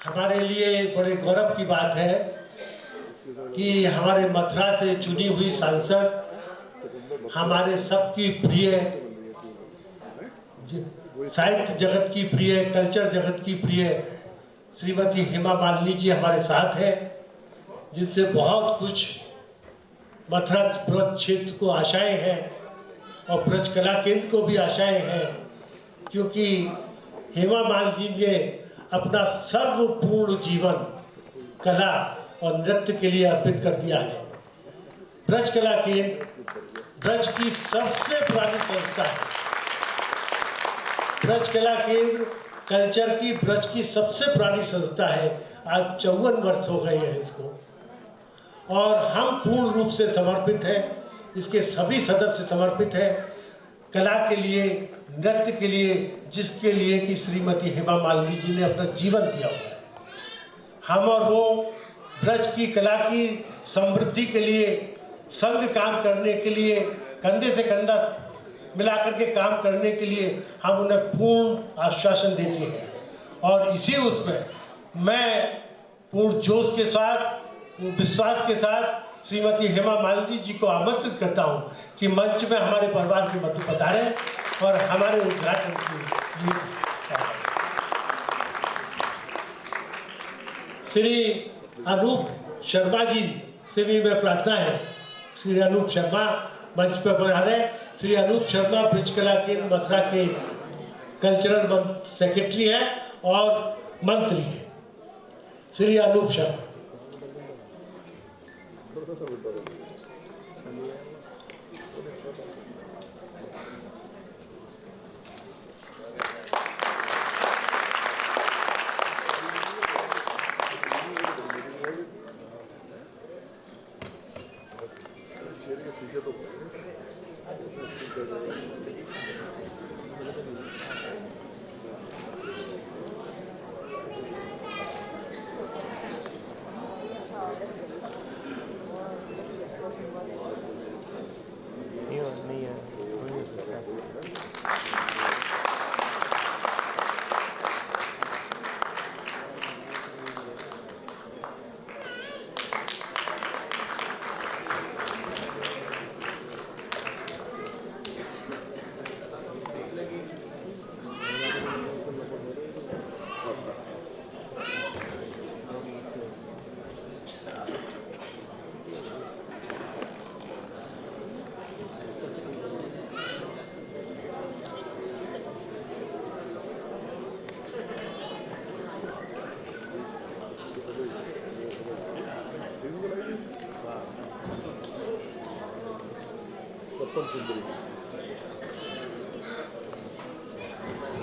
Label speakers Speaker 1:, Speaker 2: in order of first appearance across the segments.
Speaker 1: हमारे लिए बड़े गौरव की बात है कि हमारे मथुरा से चुनी हुई सांसद, हमारे सबकी प्रिय, साहित्य जगत की प्रिय, कल्चर जगत की प्रिय श्रीमती हेमा मालिनी जी हमारे साथ हैं, जिनसे बहुत कुछ मथुरा ब्रज क्षेत्र को आशाएं हैं और ब्रज कला केंद्र को भी आशाएं हैं, क्योंकि हेमा मालिनी जी ने अपना सर्वपूर्ण जीवन कला और नृत्य के लिए अर्पित कर दिया है। ब्रज कला केंद्र ब्रज की सबसे पुरानी संस्था है। ब्रज कला केंद्र कल्चर की ब्रज की सबसे पुरानी संस्था है। आज 54 वर्ष हो गए हैं इसको, और हम पूर्ण रूप से समर्पित हैं, इसके सभी सदस्य समर्पित हैं कला के लिए, नृत्य के लिए, जिसके लिए कि श्रीमती हेमा मालिनी जी ने अपना जीवन दिया हुआ है। हम और वो ब्रज की कला की समृद्धि के लिए संग काम करने के लिए, कंधे से कंधा मिलाकर के काम करने के लिए हम उन्हें पूर्ण आश्वासन देते हैं। और इसी उसमें मैं पूर्ण जोश के साथ, विश्वास के साथ श्रीमती हेमा मालिनी जी को आमंत्रित करता हूं कि मंच में हमारे परिवार के मध्य पधारें और हमारे उद्घाटन की श्री अनूप शर्मा जी से भी मैं प्रार्थना है, श्री अनूप शर्मा मंच पर पधारे। श्री अनूप शर्मा ब्रज कला केंद्र मथुरा के कल्चरल सेक्रेटरी है और मंत्री है। श्री अनूप शर्मा।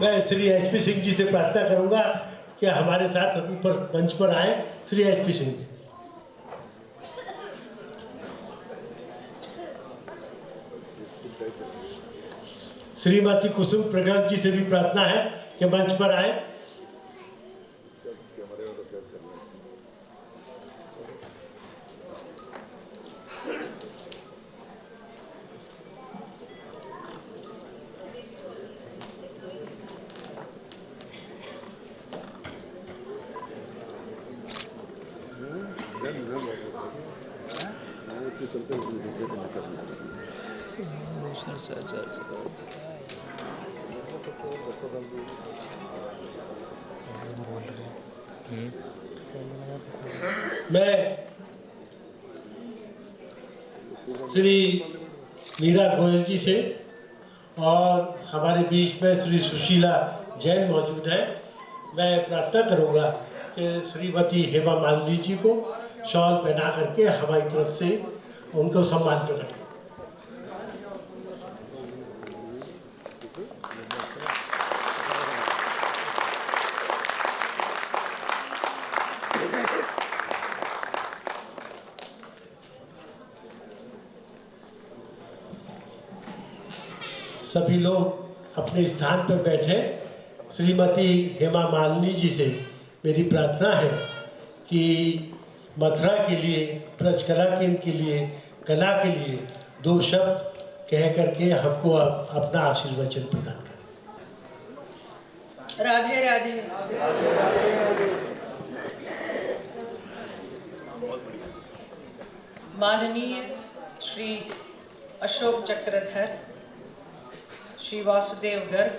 Speaker 1: मैं श्री HP सिंह जी से प्रार्थना करूंगा कि हमारे साथ ऊपर मंच पर आए। श्री HP सिंह जी। श्रीमती कुसुम प्रगत जी से भी प्रार्थना है कि मंच पर आए। मैं श्री मीरा गोयल जी से और हमारे बीच में श्री सुशीला जैन मौजूद है, मैं प्रार्थना करूंगा कि श्रीमती हेमा मालिनी जी को शॉल पहना करके हमारी तरफ से उनको सम्मान प्रकट। सभी लोग अपने स्थान पर बैठे। श्रीमती हेमा मालिनी जी से मेरी प्रार्थना है कि मथुरा के लिए, ब्रज कला केंद्र के लिए, कला के लिए 2 शब्द कह करके हमको अपना आशीर्वचन प्रदान करें।
Speaker 2: राधे राधे। माननीय श्री अशोक चक्रधर, श्री वासुदेव गर्ग,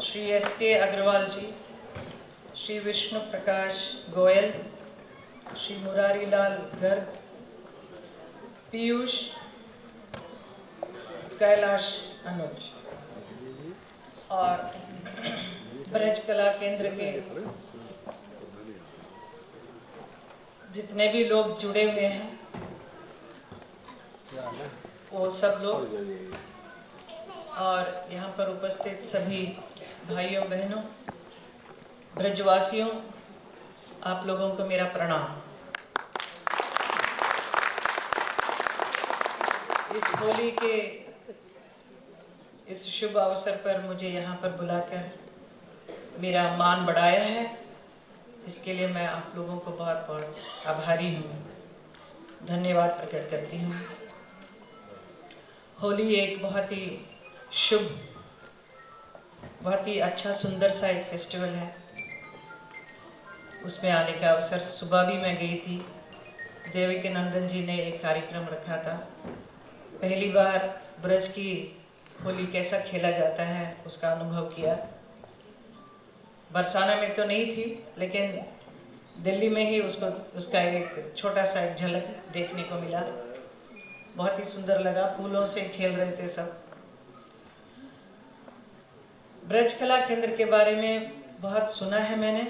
Speaker 2: श्री SK अग्रवाल जी, श्री विष्णु प्रकाश गोयल, श्री मुरारी लाल गर्ग, पीयूष कैलाश अनुज और ब्रज कला केंद्र के जितने भी लोग जुड़े हुए हैं वो सब लोग, और यहाँ पर उपस्थित सभी भाइयों बहनों ब्रजवासियों, आप लोगों को मेरा प्रणाम। इस होली के इस शुभ अवसर पर मुझे यहाँ पर बुलाकर मेरा मान बढ़ाया है, इसके लिए मैं आप लोगों को बहुत बहुत आभारी हूँ, धन्यवाद प्रकट करती हूँ। होली एक बहुत ही शुभ, बहुत ही अच्छा सुंदर सा एक फेस्टिवल है। उसमें आने का अवसर, सुबह भी मैं गई थी, देवकी नंदन जी ने एक कार्यक्रम रखा था। पहली बार ब्रज की होली कैसा खेला जाता है उसका अनुभव किया। बरसाना में तो नहीं थी, लेकिन दिल्ली में ही उसका एक छोटा सा एक झलक देखने को मिला। बहुत ही सुंदर लगा, फूलों से खेल रहे थे सब। ब्रज कला केंद्र के बारे में बहुत सुना है मैंने,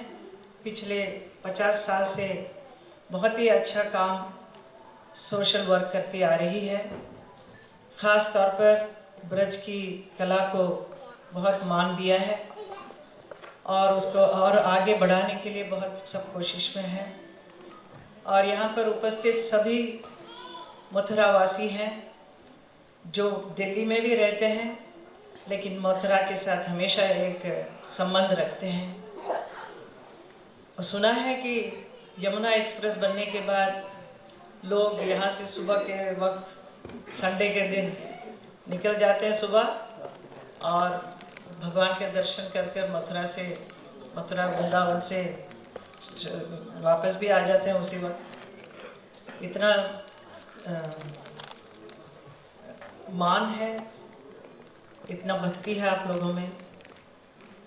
Speaker 2: पिछले 50 साल से बहुत ही अच्छा काम सोशल वर्क करती आ रही है। ख़ास तौर पर ब्रज की कला को बहुत मान दिया है और उसको और आगे बढ़ाने के लिए बहुत सब कोशिश में है। और यहाँ पर उपस्थित सभी मथुरावासी हैं जो दिल्ली में भी रहते हैं, लेकिन मथुरा के साथ हमेशा एक संबंध रखते हैं। और सुना है कि यमुना एक्सप्रेस बनने के बाद लोग यहाँ से सुबह के वक्त संडे के दिन निकल जाते हैं सुबह और भगवान के दर्शन कर कर मथुरा वृंदावन से वापस भी आ जाते हैं उसी वक्त। इतना मान है, इतना भक्ति है आप लोगों में,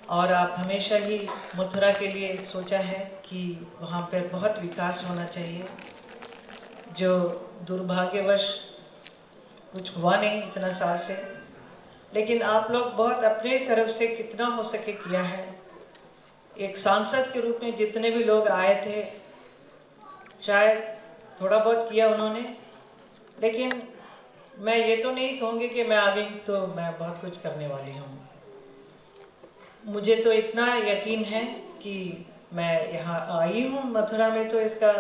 Speaker 2: और आप हमेशा ही मथुरा के लिए सोचा है कि वहाँ पर बहुत विकास होना चाहिए, जो दुर्भाग्यवश कुछ हुआ नहीं इतना साल से। लेकिन आप लोग बहुत अपने तरफ से कितना हो सके किया है। एक सांसद के रूप में जितने भी लोग आए थे, शायद थोड़ा बहुत किया उन्होंने, लेकिन मैं ये तो नहीं कहूँगी कि मैं आ गई तो मैं बहुत कुछ करने वाली हूँ। मुझे तो इतना यकीन है कि मैं यहाँ आई हूँ मथुरा में तो इसका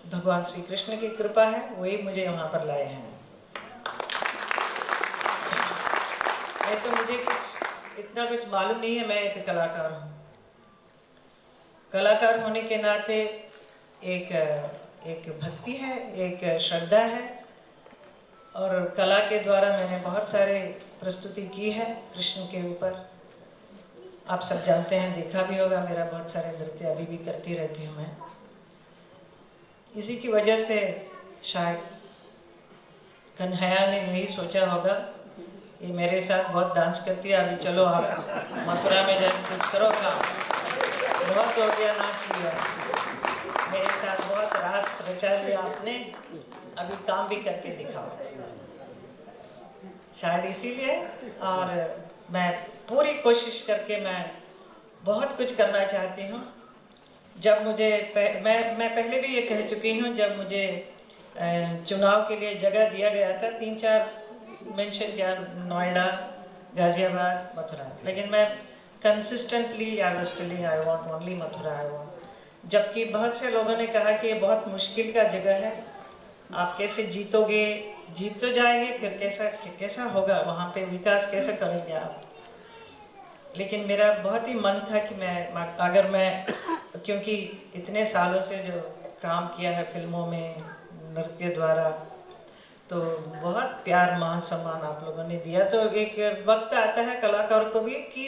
Speaker 2: भगवान श्री कृष्ण की कृपा है, वही मुझे यहाँ पर लाए हैं। नहीं तो मुझे इतना कुछ मालूम नहीं है। मैं एक कलाकार हूँ। कलाकार होने के नाते एक भक्ति है, एक श्रद्धा है, और कला के द्वारा मैंने बहुत सारे प्रस्तुति की है कृष्ण के ऊपर। आप सब जानते हैं, देखा भी होगा, मेरा बहुत सारे नृत्य अभी भी करती रहती हूँ मैं। इसी की वजह से शायद कन्हैया ने यही सोचा होगा, ये मेरे साथ बहुत डांस करती है, अभी चलो आप मथुरा में जाकर कुछ करो काम, बहुत हो गया नाच लिया, मेरे साथ बहुत रास रचा लिया आपने, अभी काम भी करके दिखाओ। शायद इसीलिए, और मैं पूरी कोशिश करके मैं बहुत कुछ करना चाहती हूँ। जब मुझे मैं पहले भी ये कह चुकी हूँ, जब मुझे चुनाव के लिए जगह दिया गया था, 3-4 मेंशन किया, नोएडा, गाजियाबाद, मथुरा, लेकिन मैं consistently I was telling I want only Mathura, I want. जबकि बहुत से लोगों ने कहा कि ये बहुत मुश्किल का जगह है, आप कैसे जीतोगे, जीत तो जाएंगे, फिर कैसा होगा वहाँ पे, विकास कैसे करेंगे आप। लेकिन मेरा बहुत ही मन था कि अगर मैं क्योंकि इतने सालों से जो काम किया है फिल्मों में नृत्य द्वारा, तो बहुत प्यार मान सम्मान आप लोगों ने दिया। तो एक वक्त आता है कलाकार को भी कि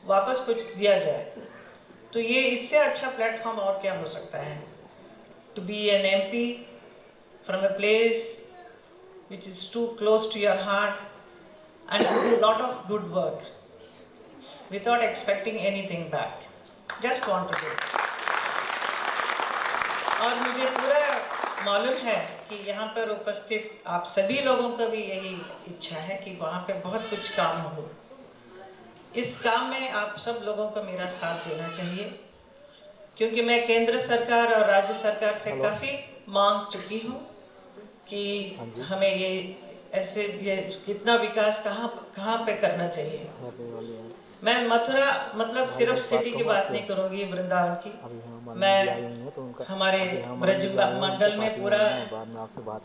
Speaker 2: वापस कुछ दिया जाए, तो ये इससे अच्छा प्लेटफॉर्म और क्या हो सकता है। To be an MP from a place which is too close to your heart and do a lot of good work without expecting anything back, just want to do। और मुझे पूरा मालूम है कि यहाँ पर उपस्थित आप सभी लोगों का भी यही इच्छा है कि वहाँ पे बहुत कुछ काम हो। इस काम में आप सब लोगों को मेरा साथ देना चाहिए, क्योंकि मैं केंद्र सरकार और राज्य सरकार से काफ़ी मांग चुकी हूँ कि हमें ये ऐसे ये कितना विकास कहाँ पे करना चाहिए। मैं मथुरा मतलब सिर्फ सिटी की बात नहीं करूँगी, वृंदावन की, मैं हमारे ब्रज मंडल में पूरा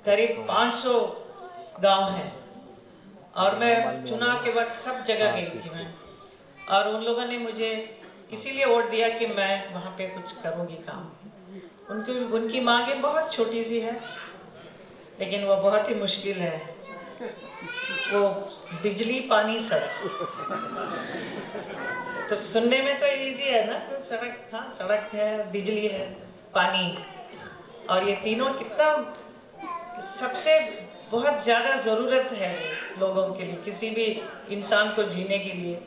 Speaker 2: करीब 500 गांव हैं, और मैं चुनाव के वक्त सब जगह गई थी मैं, और उन लोगों ने मुझे इसीलिए वोट दिया कि मैं वहाँ पे कुछ करूँगी काम। उनकी मांगे बहुत छोटी सी है, लेकिन वो बहुत ही मुश्किल है। वो बिजली, पानी, सड़क। तो सुनने में तो इजी है ना, तो सड़क, हाँ सड़क है, बिजली है, पानी, और ये तीनों कितना सबसे बहुत ज़्यादा ज़रूरत है लोगों के लिए, किसी भी इंसान को जीने के लिए।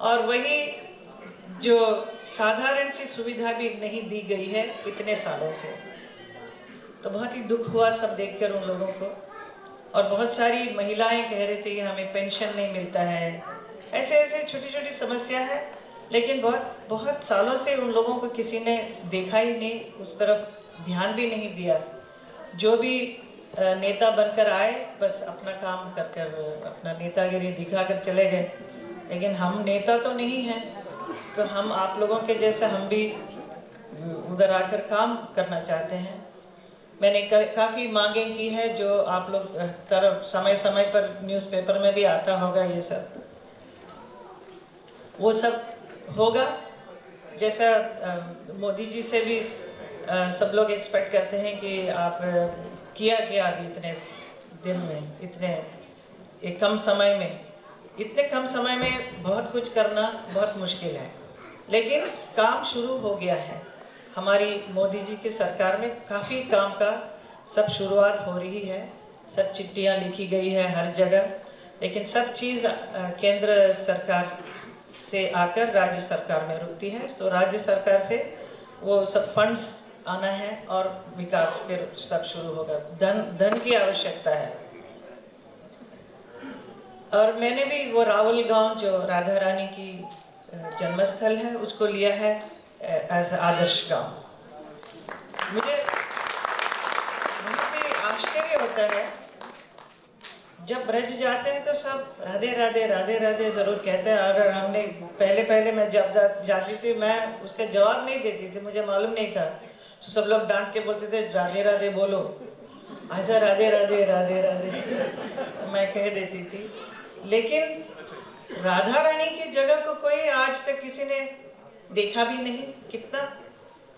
Speaker 2: और वही जो साधारण सी सुविधा भी नहीं दी गई है इतने सालों से, तो बहुत ही दुख हुआ सब देखकर उन लोगों को। और बहुत सारी महिलाएं कह रही थी कि हमें पेंशन नहीं मिलता है, ऐसे ऐसे छोटी छोटी समस्या है, लेकिन बहुत सालों से उन लोगों को किसी ने देखा ही नहीं, उस तरफ ध्यान भी नहीं दिया। जो भी नेता बनकर आए बस अपना काम कर कर अपना नेतागिरी दिखाकर चले गए, लेकिन हम नेता तो नहीं हैं, तो हम आप लोगों के जैसे हम भी उधर आकर काम करना चाहते हैं। मैंने काफ़ी मांगें की है, जो आप लोग तरफ समय समय पर न्यूज़पेपर में भी आता होगा, ये सब वो सब होगा। जैसा मोदी जी से भी सब लोग एक्सपेक्ट करते हैं कि आप किया क्या अभी इतने दिन में, इतने कम समय में बहुत कुछ करना बहुत मुश्किल है, लेकिन काम शुरू हो गया है। हमारी मोदी जी की सरकार में काफ़ी काम का सब शुरुआत हो रही है, सब चिट्ठियाँ लिखी गई है हर जगह, लेकिन सब चीज़ केंद्र सरकार से आकर राज्य सरकार में रुकती है। तो राज्य सरकार से वो सब फंड्स आना है और विकास फिर सब शुरू होगा। धन की आवश्यकता है। और मैंने भी वो रावल गांव जो राधा रानी की जन्मस्थल है उसको लिया है एज आदर्श गांव। मुझे बहुत ही आश्चर्य होता है, जब ब्रज जाते हैं तो सब राधे राधे राधे राधे जरूर कहते हैं। अगर हमने पहले मैं जब जाती थी, मैं उसका जवाब नहीं देती थी, मुझे मालूम नहीं था, तो सब लोग डांट के बोलते थे राधे राधे बोलो, आजा राधे राधे राधे राधे, मैं कह देती थी। लेकिन राधा रानी की जगह को कोई आज तक किसी ने देखा भी नहीं।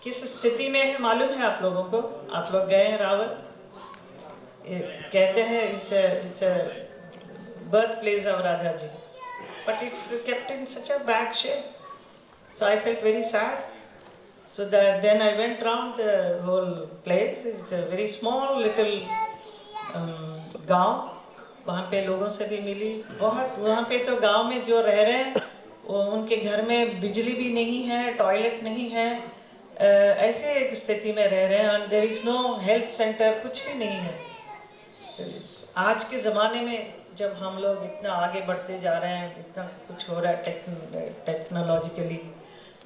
Speaker 2: किस स्थिति में है मालूम है आप लोगों को? आप लोग गए हैं रावल, कहते हैं it's a birthplace of Radha ji, but it's kept in such a bad shape. So I felt very sad. So then I went round the whole place. It's a very small little गांव। वहाँ पे लोगों से भी मिली बहुत। वहाँ पे तो गांव में जो रह रहे हैं उनके घर में बिजली भी नहीं है, टॉयलेट नहीं है, ऐसे एक स्थिति में रह रहे हैं। और there is no health centre, कुछ भी नहीं है। आज के ज़माने में जब हम लोग इतना आगे बढ़ते जा रहे हैं, इतना कुछ हो रहा है technologically,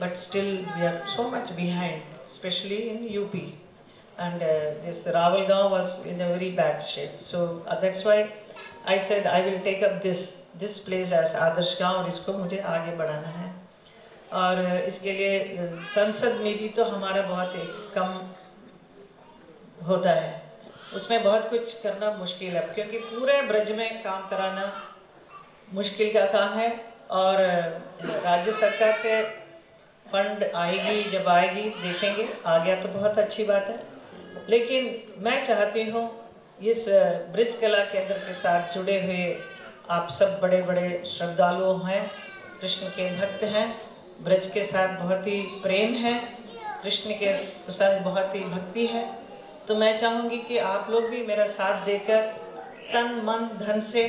Speaker 2: but still we are so much behind, specially in UP. And this Rawal गांव was in a very bad shape. So that's why I said I will take up this place as आदर्श गांव, और इसको मुझे आगे बढ़ाना है। और इसके लिए संसद में भी तो हमारा बहुत कम होता है, उसमें बहुत कुछ करना मुश्किल है, क्योंकि पूरे ब्रज में काम कराना मुश्किल का काम है। और राज्य सरकार से फंड आएगी, जब आएगी देखेंगे, आ गया तो बहुत अच्छी बात है। लेकिन मैं चाहती हूँ इस ब्रज कला केंद्र के साथ जुड़े हुए आप सब बड़े बड़े श्रद्धालु हैं, कृष्ण के भक्त हैं, ब्रज के साथ बहुत ही प्रेम है, कृष्ण के संग बहुत ही भक्ति है। तो मैं चाहूँगी कि आप लोग भी मेरा साथ देकर तन मन धन से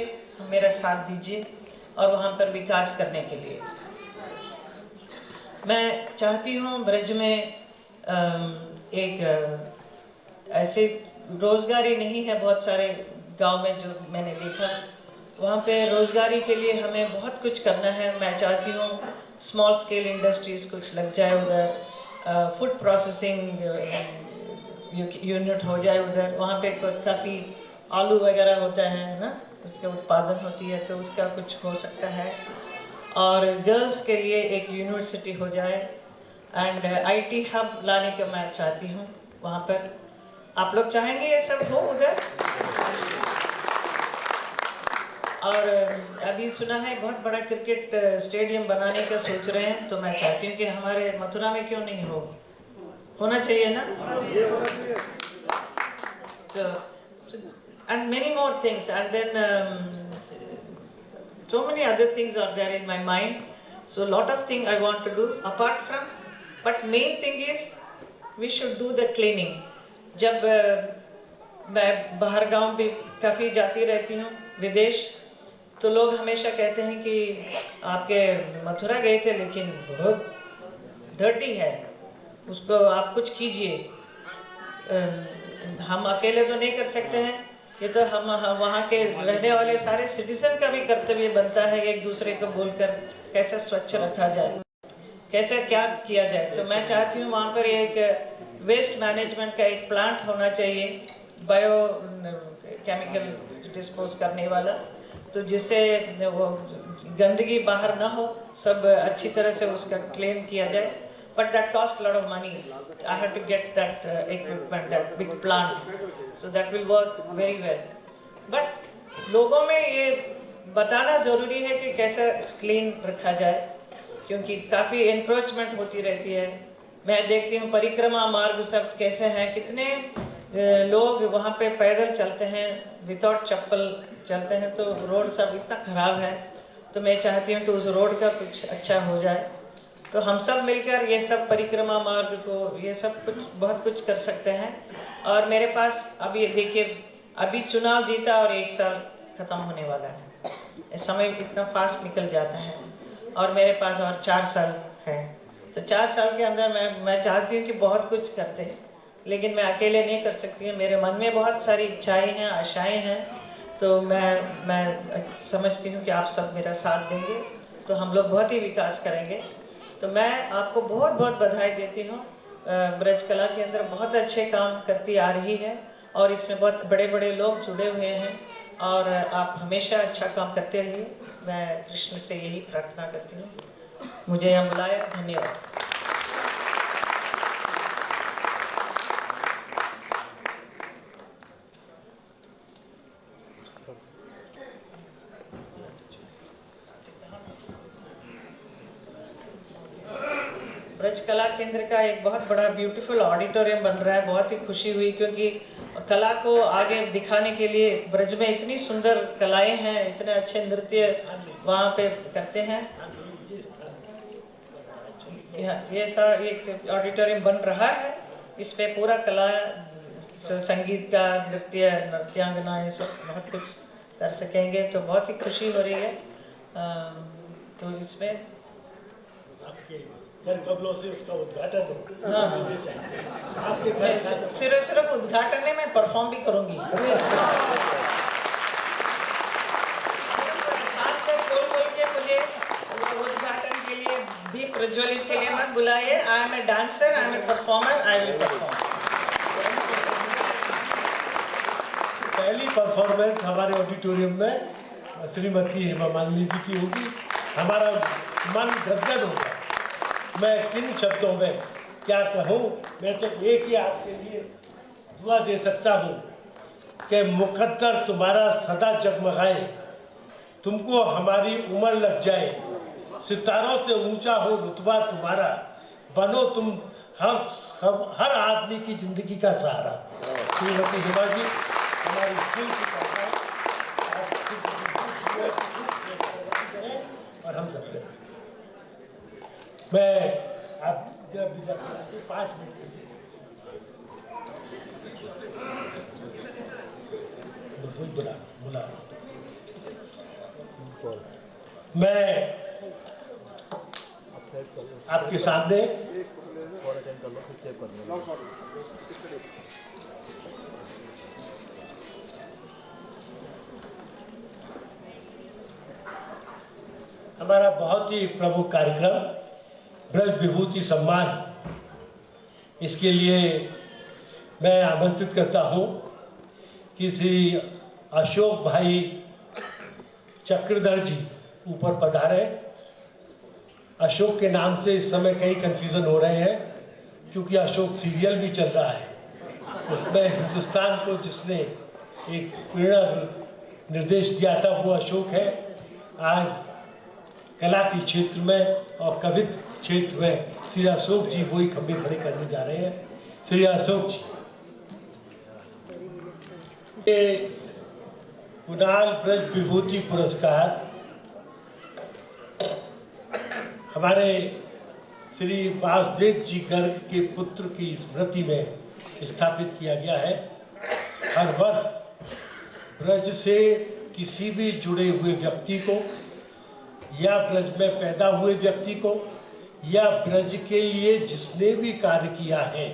Speaker 2: मेरा साथ दीजिए और वहाँ पर विकास करने के लिए मैं चाहती हूँ ब्रज में एक ऐसे रोजगारी नहीं है। बहुत सारे गांव में जो मैंने देखा वहाँ पे रोजगारी के लिए हमें बहुत कुछ करना है। मैं चाहती हूँ स्मॉल स्केल इंडस्ट्रीज कुछ लग जाए उधर, फूड प्रोसेसिंग यूनिट हो जाए उधर। वहाँ पे काफ़ी आलू वगैरह होता है ना, उसका उत्पादन होती है, तो उसका कुछ हो सकता है। और गर्ल्स के लिए एक यूनिवर्सिटी हो जाए एंड आईटी हब लाने का मैं चाहती हूँ वहाँ पर। आप लोग चाहेंगे ये सब हो उधर? और अभी सुना है बहुत बड़ा क्रिकेट स्टेडियम बनाने का सोच रहे हैं, तो मैं चाहती हूँ कि हमारे मथुरा में क्यों नहीं हो, होना चाहिए ना। तो and many more things, and then so many other things are there in my mind. So lot of things I want to do apart from, but main thing is we should do the cleaning. जब मैं बाहर गांव भी काफ़ी जाती रहती हूँ विदेश, तो लोग हमेशा कहते हैं कि आपके मथुरा गए थे लेकिन बहुत डर्टी है, उसको आप कुछ कीजिए। हम अकेले तो नहीं कर सकते हैं, ये तो हम वहाँ के रहने वाले सारे सिटीजन का भी कर्तव्य बनता है एक दूसरे को बोलकर कैसे स्वच्छ रखा जाए, कैसे क्या किया जाए। तो मैं चाहती हूँ वहाँ पर एक वेस्ट मैनेजमेंट का एक प्लांट होना चाहिए, बायो केमिकल डिस्पोज करने वाला, तो जिससे वो गंदगी बाहर ना हो, सब अच्छी तरह से उसका क्लीन किया जाए। But that cost a lot of money. I have to get that equipment, that big plant, so that will work very well. But लोगों में ये बताना ज़रूरी है कि कैसे क्लीन रखा जाए, क्योंकि काफ़ी एनक्रोचमेंट होती रहती है। मैं देखती हूँ परिक्रमा मार्ग सब कैसे हैं, कितने लोग वहाँ पे पैदल चलते हैं, विदाउट चप्पल चलते हैं, तो रोड सब इतना खराब है। तो मैं चाहती हूँ कि उस रोड का कुछ अच्छा हो जाए, तो हम सब मिलकर ये सब परिक्रमा मार्ग को ये सब कुछ बहुत कुछ कर सकते हैं। और मेरे पास अभी देखिए, अभी चुनाव जीता और 1 साल खत्म होने वाला है, समय इतना फास्ट निकल जाता है, और मेरे पास और 4 साल है। तो 4 साल के अंदर मैं चाहती हूँ कि बहुत कुछ करते हैं, लेकिन मैं अकेले नहीं कर सकती हूँ। मेरे मन में बहुत सारी इच्छाएं हैं, आशाएं हैं, तो मैं समझती हूँ कि आप सब मेरा साथ देंगे तो हम लोग बहुत ही विकास करेंगे। तो मैं आपको बहुत बहुत बधाई देती हूँ। ब्रज कला के अंदर बहुत अच्छे काम करती आ रही है और इसमें बहुत बड़े बड़े लोग जुड़े हुए हैं, और आप हमेशा अच्छा काम करते रहिए। मैं कृष्ण से यही प्रार्थना करती हूँ। मुझे यहाँ बुलाया, धन्यवाद। ब्रज कला केंद्र का एक बहुत बड़ा ब्यूटीफुल ऑडिटोरियम बन रहा है। बहुत ही खुशी हुई, क्योंकि कला को आगे दिखाने के लिए ब्रज में इतनी सुंदर कलाएं हैं, इतने अच्छे नृत्य वहाँ पे करते हैं। एक ऑडिटोरियम बन रहा है, इस पे पूरा कला, संगीत का, नृत्य, नृत्यांगनाएं सब बहुत कुछ कर सकेंगे, तो बहुत ही खुशी हो रही है। तो इसमें
Speaker 1: घर कबलों से उसका उद्घाटन हो।
Speaker 2: हाँ,
Speaker 1: आपके घर
Speaker 2: सिर्फ उद्घाटन में मैं परफॉर्म भी करूंगी। साथ से बोल के मुझे उद्घाटन के लिए, दीप प्रज्वलित के लिए मत बुलाइए। I am a dancer, I am a performer, I will perform.
Speaker 1: पहली परफॉर्मेंस हमारे ऑडिटोरियम में श्रीमती हेमा मालिनी जी की होगी। हमारा मन गदगद होगा। मैं किन शब्दों में क्या कहूँ, मैं तो एक ही आपके लिए दुआ दे सकता हूँ कि मुकद्दर तुम्हारा सदा जगमगाए, तुमको हमारी उम्र लग जाए, सितारों से ऊंचा हो रुतबा तुम्हारा, बनो तुम हर आदमी की ज़िंदगी का सहारा। श्रीमती हेमा जी हमारी दिल की बात है और हम सब करें। मैं आप जब 5 मिनट बुला मैं आपके सामने हमारा बहुत ही प्रमुख कार्यक्रम ब्रज विभूति सम्मान, इसके लिए मैं आमंत्रित करता हूं कि श्री अशोक भाई चक्रधर जी ऊपर पधारे। अशोक के नाम से इस समय कई कंफ्यूजन हो रहे हैं, क्योंकि अशोक सीरियल भी चल रहा है, उसमें हिंदुस्तान को जिसने एक प्रेरणा निर्देश दिया था वो अशोक है। आज कला के क्षेत्र में और कवित्व क्षेत्र में श्री अशोक जी वही खंभे खड़े करने जा रहे हैं। श्री अशोक जी ये कुणाल ब्रज विभूति पुरस्कार हमारे श्री वासुदेव जी गर्ग के पुत्र की स्मृति में स्थापित किया गया है। हर वर्ष ब्रज से किसी भी जुड़े हुए व्यक्ति को या ब्रज में पैदा हुए व्यक्ति को या ब्रज के लिए जिसने भी कार्य किया है,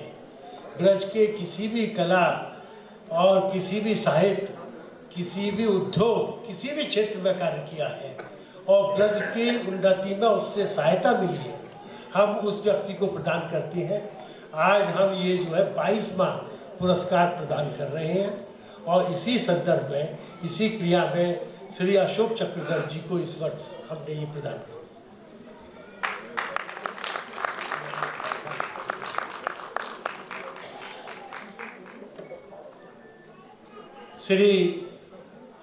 Speaker 1: ब्रज के किसी भी कला और किसी भी साहित्य, किसी भी उद्योग, किसी भी क्षेत्र में कार्य किया है और ब्रज की उन्नति में उससे सहायता मिली है, हम उस व्यक्ति को प्रदान करते हैं। आज हम ये जो है 22वां पुरस्कार प्रदान कर रहे हैं और इसी संदर्भ में, इसी क्रिया में श्री अशोक चक्रधर जी को इस वर्ष हमने ये प्रदान किया। श्री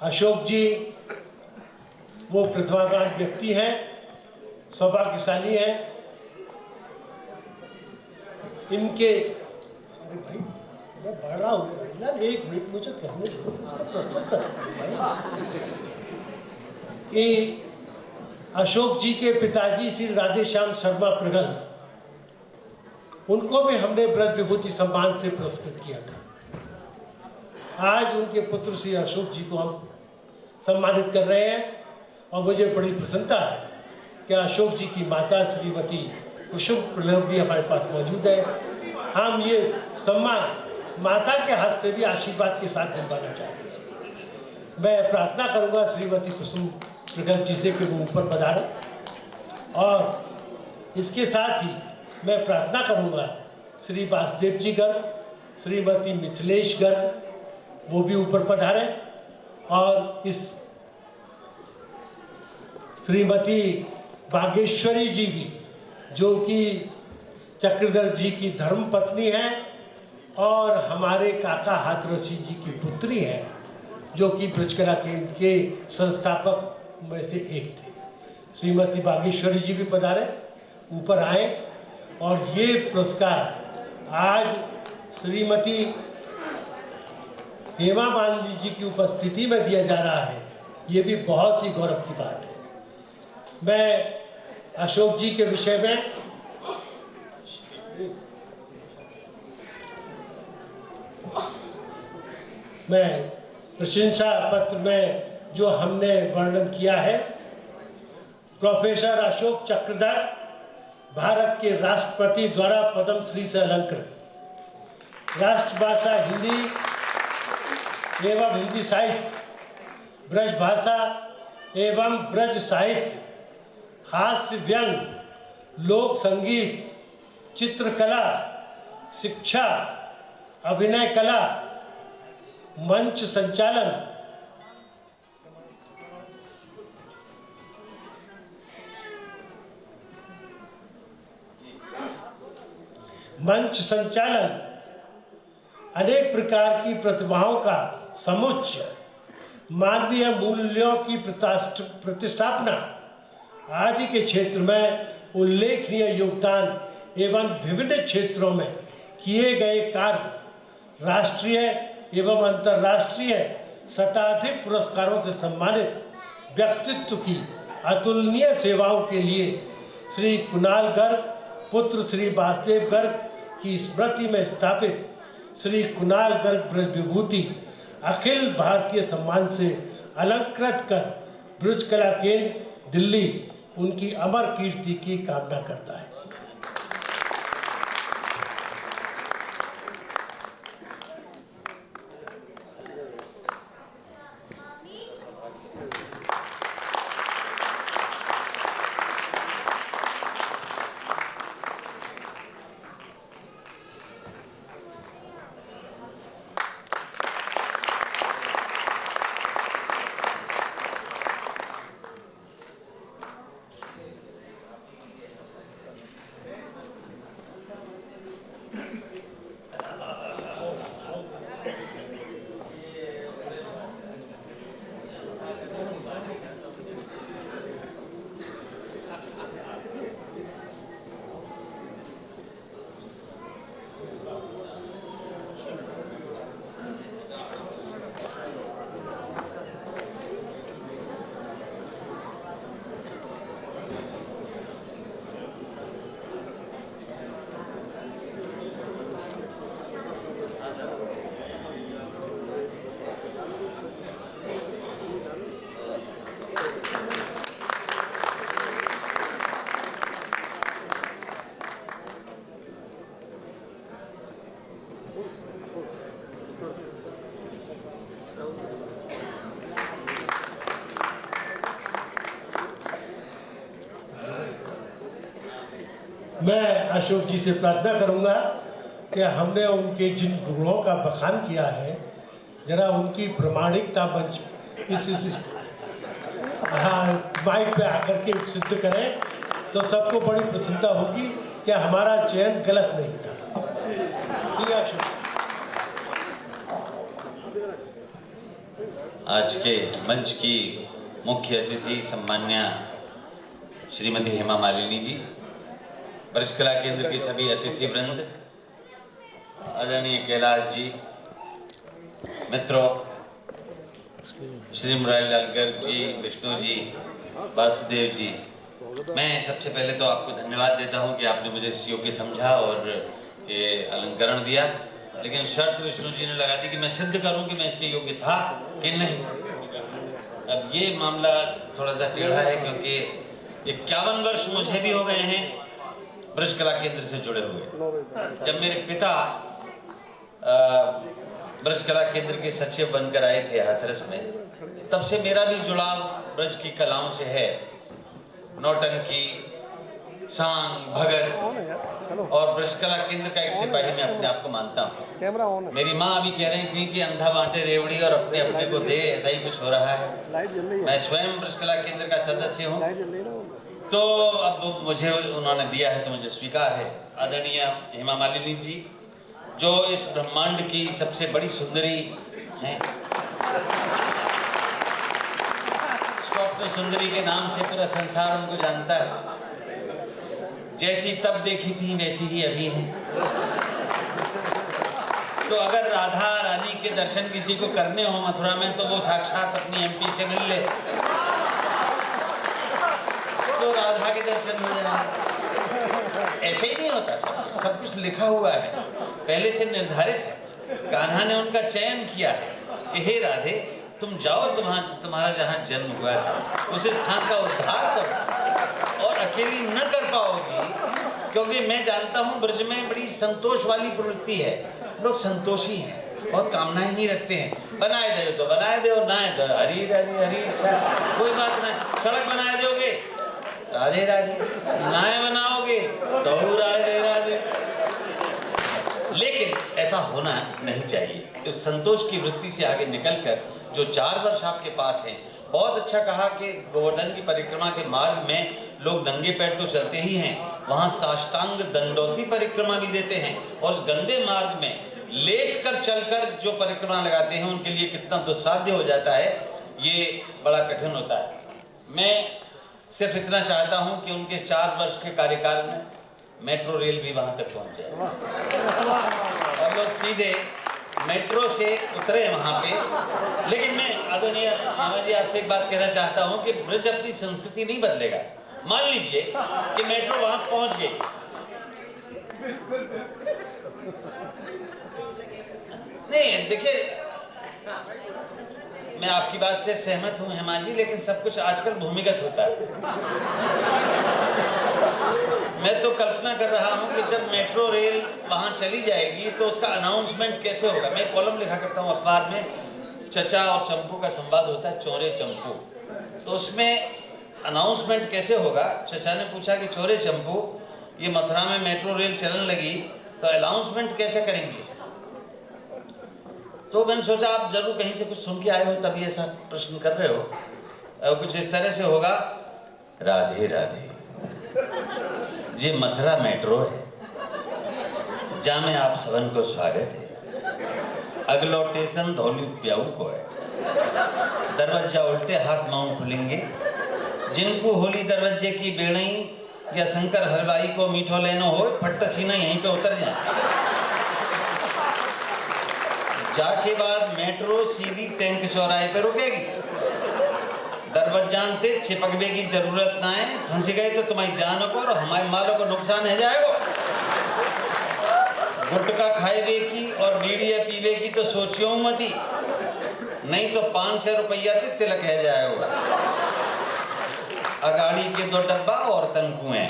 Speaker 1: अशोक जी वो प्रतिभावान व्यक्ति हैं, सौभाग्यशाली हैं। इनके अरे भाई मैं बढ़ रहा हूँ लाल, 1 मिनट मुझे कहने दो, इसका प्रस्तुत कर भाई कि अशोक जी के पिताजी श्री राधेश्याम शर्मा प्रगल, उनको भी हमने ब्रज विभूति सम्मान से पुरस्कृत किया था। आज उनके पुत्र श्री अशोक जी को हम सम्मानित कर रहे हैं और मुझे बड़ी प्रसन्नता है कि अशोक जी की माता श्रीमती कुसुम प्रलभ भी हमारे पास मौजूद है। हम ये सम्मान माता के हाथ से भी आशीर्वाद के साथ दिलवाना चाहते हैं। मैं प्रार्थना करूंगा श्रीमती कुसुम प्रगल जी से कि वो ऊपर पधारें और इसके साथ ही मैं प्रार्थना करूंगा श्री वासुदेव जी गर्ग, श्रीमती मिथिलेश गर्ग, वो भी ऊपर पधारें और इस श्रीमती बागेश्वरी जी भी, जो कि चक्रधर जी की धर्म पत्नी हैं और हमारे काका हाथरसी जी की पुत्री हैं, जो कि ब्रजकला केंद्र के संस्थापक में से एक थे। श्रीमती बागेश्वरी जी भी पधारे, ऊपर आए और ये पुरस्कार आज श्रीमती हेमा मालिनी जी की उपस्थिति में दिया जा रहा है। ये भी बहुत ही गौरव की बात है। मैं अशोक जी के विषय में प्रशंसा पत्र में जो हमने वर्णन किया है, प्रोफेसर अशोक चक्रधर भारत के राष्ट्रपति द्वारा पद्म श्री से अलंकृत, राष्ट्रभाषा हिंदी एवं हिंदी साहित्य, ब्रज भाषा एवं ब्रज साहित्य, हास्य व्यंग, लोक संगीत, चित्रकला, शिक्षा, अभिनय कला, मंच संचालन, अनेक प्रकार की प्रतिभाओं का समुच्चय, मानवीय मूल्यों की प्रतिष्ठापना आदि के क्षेत्र में उल्लेखनीय योगदान एवं विभिन्न क्षेत्रों में किए गए कार्य राष्ट्रीय एवं अंतर्राष्ट्रीय शताधिक पुरस्कारों से सम्मानित व्यक्तित्व की अतुलनीय सेवाओं के लिए श्री कुणाल गर्ग पुत्र श्री वासुदेव गर्ग की स्मृति में स्थापित श्री कुणाल गर्ग ब्रज विभूति अखिल भारतीय सम्मान से अलंकृत कर ब्रज कला केंद्र दिल्ली उनकी अमर कीर्ति की कामना करता है। मैं अशोक जी से प्रार्थना करूंगा कि हमने उनके जिन गुणों का बखान किया है जरा उनकी प्रामाणिकता मंच इस माइक पे आकर के सिद्ध करें तो सबको बड़ी प्रसन्नता होगी कि हमारा चयन गलत नहीं था। जी अशोक।
Speaker 3: आज के मंच की मुख्य अतिथि सम्मान्या श्रीमती हेमा मालिनी जी, ब्रज कला केंद्र के सभी अतिथि वृंद, आदरणीय कैलाश जी, मित्रों, श्री मुरारीलाल गर्ग जी, विष्णु जी, वासुदेव जी, मैं सबसे पहले तो आपको धन्यवाद देता हूं कि आपने मुझे इस योग्य समझा और ये अलंकरण दिया, लेकिन शर्त विष्णु जी ने लगा दी कि मैं सिद्ध करूं कि मैं इसके योग्य था कि नहीं। अब ये मामला थोड़ा सा टेढ़ा है क्योंकि 51 वर्ष मुझे भी हो गए हैं ब्रज कला केंद्र से जुड़े हुए। जब मेरे पिता ब्रज कला केंद्र के सचिव बनकर आए थे हाथरस में, तब से मेरा भी जुड़ाव ब्रज की कलाओं से है। नौटंकी, सांग, भगत और ब्रज कला केंद्र का एक सिपाही मैं अपने आप को मानता हूँ। मेरी माँ अभी कह रही थी कि अंधा बांटे रेवड़ी और अपने अपने को दे, ऐसा ही कुछ हो रहा है। मैं स्वयं ब्रज कला केंद्र का सदस्य हूँ, तो अब मुझे उन्होंने दिया है तो मुझे स्वीकार है। आदरणीय हेमा मालिनी जी, जो इस ब्रह्मांड की सबसे बड़ी सुंदरी हैं, स्वप्न सुंदरी के नाम से पूरा संसार उनको जानता है। जैसी तब देखी थी वैसी ही अभी है। तो अगर राधा रानी के दर्शन किसी को करने हो मथुरा में, तो वो साक्षात अपनी एमपी से मिल ले तो राधा के दर्शन हो जाए। ऐसे ही नहीं होता, सब कुछ लिखा हुआ है, पहले से निर्धारित है। कान्हा ने उनका चयन किया है कि हे राधे, तुम जाओ, तुम्हारा जहाँ जन्म हुआ था उस स्थान का उद्धार करो। और अकेली न कर पाओगी, क्योंकि मैं जानता हूँ ब्रज में बड़ी संतोष वाली प्रवृत्ति है। लोग संतोषी हैं, बहुत कामनाएं नहीं रखते हैं। बनाए दे तो बनाए दे, और ना है तो हरी राधे हरी इच्छा, कोई बात नहीं। सड़क बनाए दोगे राधे राधे, नाए बनाओगे तो राधे राधे। लेकिन ऐसा होना नहीं चाहिए। तो संतोष की वृत्ति से आगे निकलकर जो 4 वर्ष आपके पास हैं, बहुत अच्छा कहा कि गोवर्धन की परिक्रमा के मार्ग में लोग नंगे पैर तो चलते ही हैं, वहाँ साष्टांग दंडोती परिक्रमा भी देते हैं। और उस गंदे मार्ग में लेट कर चलकर जो परिक्रमा लगाते हैं, उनके लिए कितना दुस्साध्य हो जाता है, ये बड़ा कठिन होता है। मैं सिर्फ इतना चाहता हूं कि उनके 4 वर्ष के कार्यकाल में मेट्रो रेल भी वहां तक पहुंच जाए और लोग सीधे मेट्रो से उतरे वहाँ पे। लेकिन मैं आदरणीय मामा जी आपसे एक बात कहना चाहता हूँ कि ब्रज अपनी संस्कृति नहीं बदलेगा। मान लीजिए कि मेट्रो वहाँ पहुँच गई, नहीं देखिए मैं आपकी बात से सहमत हूँ हेमा जी, लेकिन सब कुछ आजकल भूमिगत होता है। मैं तो कल्पना कर रहा हूँ कि जब मेट्रो रेल वहाँ चली जाएगी तो उसका अनाउंसमेंट कैसे होगा। मैं कॉलम लिखा करता हूँ अखबार में, चचा और चंपू का संवाद होता है, चोरे चंपू। तो उसमें अनाउंसमेंट कैसे होगा। चचा ने पूछा कि चोरे चंपू, ये मथुरा में मेट्रो रेल चलने लगी तो अनाउंसमेंट कैसे करेंगे। तो मैंने सोचा आप जरूर कहीं से कुछ सुन के आए हो तभी ऐसा प्रश्न कर रहे हो। कुछ इस तरह से होगा, राधे राधे, ये मथुरा मेट्रो है, जामे आप सबन को स्वागत है। अगलो स्टेशन धौली प्याऊ को है, दरवाजा उल्टे हाथ माऊ खुलेंगे। जिनको होली दरवाजे की बेड़ई या शंकर हलवाई को मीठो लेनो हो, फट सीना यहीं पे उतर जाए। जाके बाद मेट्रो सीधी टैंक चौराहे पे रुकेगी। दरवाजान से चिपकने की जरूरत ना है, फंस गए तो तुम्हारी जान को और हमारे मालों को नुकसान है जाएगा। गुटखा खाएबे की और बीड़िया पीवे की तो सोचियो मती, नहीं तो 500 रुपया से तिलक है जाएगा। अगाड़ी के 2 डब्बा और तनकुएं,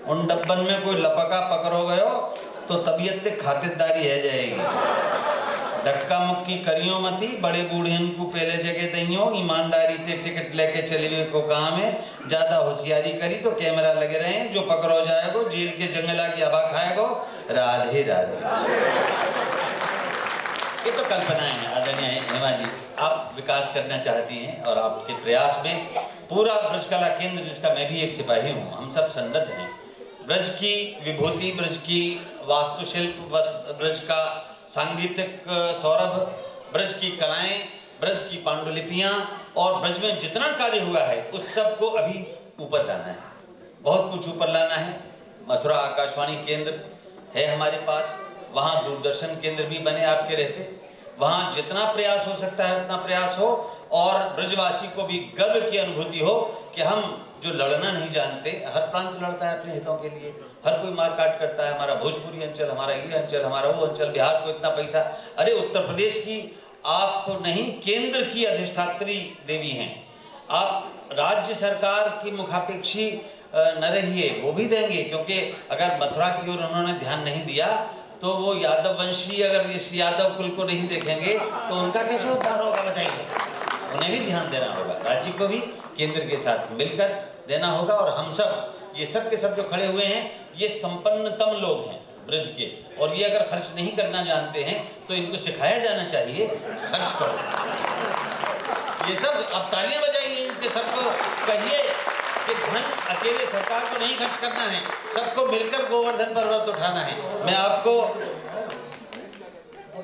Speaker 3: उन डब्बन में कोई लपका पकड़ो गयो तो तबीयत से खातिरदारी है जाएगी। धक्का मुक्की करियो मती, बड़े बूढ़े को पहले जगह दइयो। ईमानदारी से टिकट लेके चले को काम है, ज्यादा होशियारी करी तो कैमरा लगे रहे, जो पकड़ो जाएगो जेल के जंगला की हवा खाएगो। राधे राधे। ये तो कल्पनाएं हैं आदरणीय हेमा जी। आप विकास करना चाहती हैं और आपके प्रयास में पूरा ब्रज कला केंद्र, जिसका मैं भी एक सिपाही हूँ, हम सब संलग्न हैं। ब्रज की विभूति, ब्रज की वास्तुशिल्प, ब्रज का सांगीतिक सौरभ, ब्रज की कलाएं, ब्रज की पांडुलिपियां और ब्रज में जितना कार्य हुआ है उस सब को अभी ऊपर लाना है, बहुत कुछ ऊपर लाना है। मथुरा आकाशवाणी केंद्र है हमारे पास, वहाँ दूरदर्शन केंद्र भी बने आपके रहते। वहाँ जितना प्रयास हो सकता है उतना प्रयास हो और ब्रजवासी को भी गर्व की अनुभूति हो कि हम जो लड़ना नहीं जानते, हर प्रांत लड़ता है अपने हितों के लिए, हर कोई मारकाट करता है। हमारा भोजपुरी अंचल, हमारा ये अंचल, हमारा वो अंचल, बिहार को इतना पैसा। अरे उत्तर प्रदेश की आप नहीं, केंद्र की अधिष्ठात्री देवी हैं आप, राज्य सरकार की मुखापेक्षी न रहिए, वो भी देंगे। क्योंकि अगर मथुरा की ओर उन्होंने ध्यान नहीं दिया तो वो यादव वंशी अगर इस यादव कुल को नहीं देखेंगे तो उनका कैसे उद्धार होगा बताइए। उन्हें भी ध्यान देना होगा, राज्य को भी केंद्र के साथ मिलकर देना होगा। और हम सब, ये सब के सब जो खड़े हुए हैं, ये संपन्नतम लोग हैं ब्रज के, और ये अगर खर्च नहीं करना जानते हैं तो इनको सिखाया जाना चाहिए खर्च करो। ये सब अब तालियां बजाइए इनके सबको, कहिए कि धन अकेले सरकार को नहीं खर्च करना है, सबको मिलकर गोवर्धन पर्वत उठाना है। मैं आपको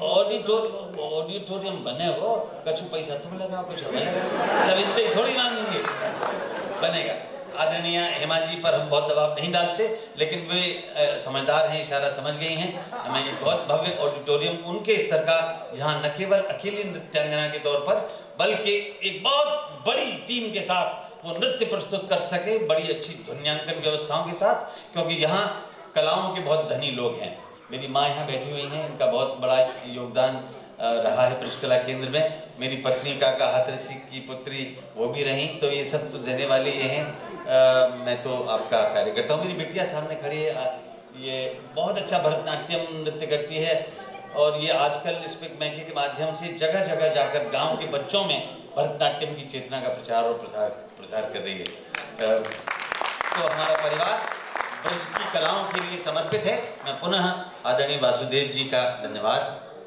Speaker 3: ऑडिटोरियम बने हो, कछु पैसा तुम लगाओ, कुछ सब इतने थोड़ी मांगेंगे, बनेगा। आदरणीय हेमा जी पर हम बहुत दबाव नहीं डालते, लेकिन वे समझदार हैं, इशारा समझ गई हैं। हमें एक बहुत भव्य ऑडिटोरियम उनके स्तर का, जहाँ न केवल अकेली नृत्यांगना के तौर पर बल्कि एक बहुत बड़ी टीम के साथ वो नृत्य प्रस्तुत कर सके, बड़ी अच्छी ध्वन्यांकन व्यवस्थाओं के साथ, क्योंकि यहाँ कलाओं के बहुत धनी लोग हैं। मेरी माँ यहाँ बैठी हुई हैं, इनका बहुत बड़ा योगदान रहा है ब्रज कला केंद्र में। मेरी पत्नी काका हाथरसी की पुत्री वो भी रहीं, तो ये सब तो देने वाले ये हैं। मैं तो आपका कार्यकर्ता हूँ। मेरी बिटिया सामने खड़ी है, ये बहुत अच्छा भरतनाट्यम नृत्य करती है और ये आजकल इस मैके के माध्यम से जगह जगह जाकर गांव के बच्चों में भरतनाट्यम की चेतना का प्रचार और प्रसार कर रही है। तो हमारा परिवार ब्रज की कलाओं के लिए समर्पित है। मैं पुनः आदरणीय वासुदेव जी का धन्यवाद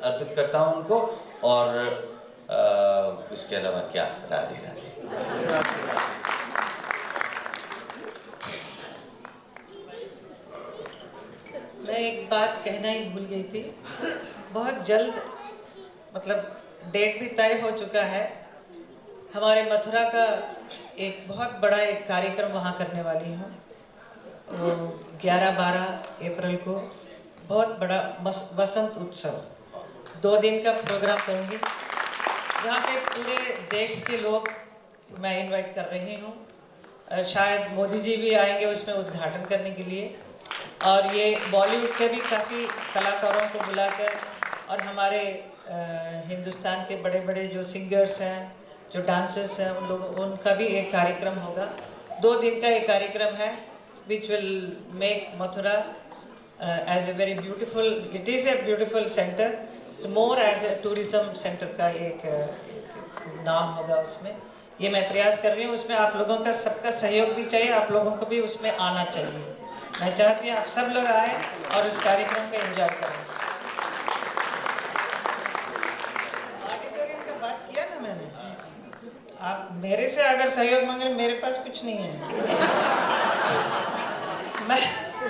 Speaker 3: अर्पित करता हूं उनको, और इसके अलावा क्या, राधे राधे।
Speaker 2: मैं एक बात कहना ही भूल गई थी। बहुत जल्द, मतलब डेट भी तय हो चुका है, हमारे मथुरा का एक बहुत बड़ा एक कार्यक्रम वहाँ करने वाली हूँ। वो 11-12 अप्रैल को बहुत बड़ा वसंत उत्सव, 2 दिन का प्रोग्राम करूँगी जहाँ पे पूरे देश के लोग मैं इनवाइट कर रही हूँ। शायद मोदी जी भी आएंगे उसमें उद्घाटन करने के लिए, और ये बॉलीवुड के भी काफ़ी कलाकारों को बुलाकर और हमारे हिंदुस्तान के बड़े बड़े जो सिंगर्स हैं, जो डांसर्स हैं, उनका भी एक कार्यक्रम होगा। 2 दिन का एक कार्यक्रम है which will make Mathura as a very beautiful, it is a beautiful centre, more as a tourism centre का एक नाम होगा उसमें। ये मैं प्रयास कर रही हूँ, उसमें आप लोगों का सबका सहयोग भी चाहिए, आप लोगों को भी उसमें आना चाहिए। मैं चाहती हूँ आप सब लोग आए और इस कार्यक्रम का एंजॉय करें। ऑडिटोरियम का बात किया ना मैंने, आप मेरे से अगर सहयोग मांगे, मेरे पास कुछ नहीं है।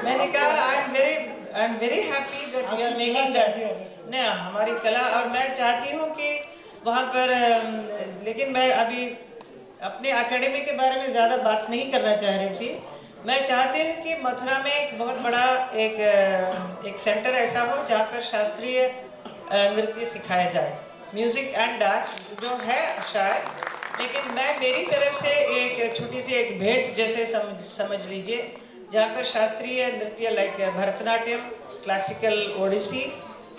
Speaker 2: मैंने कहा I am very happy that we are making नहीं हमारी कला, और मैं चाहती हूँ कि वहाँ पर, लेकिन मैं अभी अपने एकेडमी के बारे में ज़्यादा बात नहीं करना चाह रही थी। मैं चाहती हूँ कि मथुरा में एक बहुत बड़ा एक सेंटर ऐसा हो जहाँ पर शास्त्रीय नृत्य सिखाया जाए, म्यूज़िक एंड डांस जो है शायद, लेकिन मैं मेरी तरफ से एक छोटी सी एक भेंट जैसे समझ लीजिए, जहाँ पर शास्त्रीय नृत्य like Bharatanatyam, classical Odissi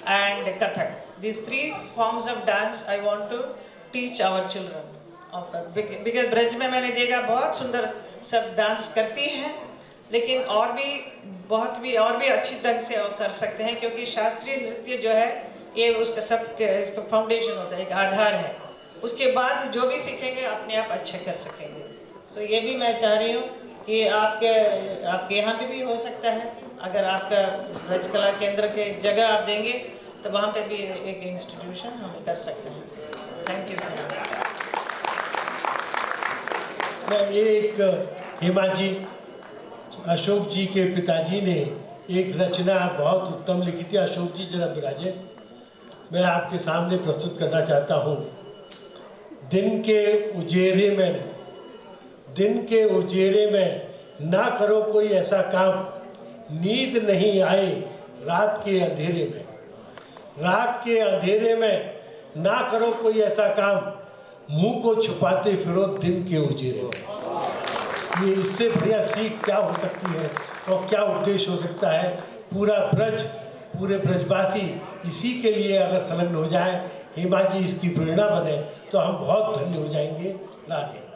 Speaker 2: and Kathak, these 3 forms of dance I want to teach our children of because Braj में मैंने देखा बहुत सुंदर सब डांस करती हैं, लेकिन और भी अच्छी ढंग से कर सकते हैं, क्योंकि शास्त्रीय नृत्य जो है ये उसका इसका फाउंडेशन होता है, एक आधार है, उसके बाद जो भी सीखेंगे अपने आप अच्छे कर सकेंगे। तो ये भी मैं चाह रही हूँ कि आपके यहाँ भी हो सकता है, अगर आपका ब्रज कला केंद्र के जगह आप देंगे तो वहाँ पे भी एक इंस्टीट्यूशन हम कर सकते हैं। Thank you so much.
Speaker 1: मैं एक हेमा जी, अशोक जी के पिताजी ने एक रचना बहुत उत्तम लिखी थी। अशोक जी जरा विराजे, मैं आपके सामने प्रस्तुत करना चाहता हूँ। दिन के उजेरे में ना करो कोई ऐसा काम, नींद नहीं आए रात के अंधेरे में। रात के अंधेरे में ना करो कोई ऐसा काम, मुंह को छुपाते फिरो दिन के उजेरे में। ये इससे बढ़िया सीख क्या हो सकती है और क्या उद्देश्य हो सकता है। पूरे ब्रजवासी इसी के लिए अगर संलग्न हो जाए, हेमा जी इसकी प्रेरणा बने, तो हम बहुत धन्य हो जाएंगे। राधे।